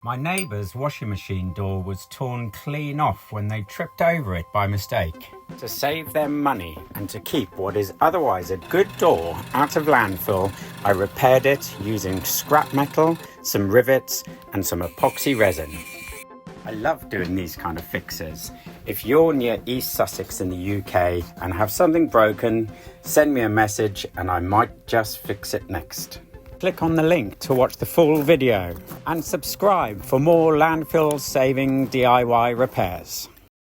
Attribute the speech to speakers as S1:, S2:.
S1: My neighbour's washing machine door was torn clean off when they tripped over it by mistake. To save them money and to keep what is otherwise a good door out of landfill, I repaired it using scrap metal, some rivets and some epoxy resin. I love doing these kind of fixes. If you're near East Sussex in the UK and have something broken, send me a message and I might just fix it next. Click on the link to watch the full video and subscribe for more landfill saving DIY repairs.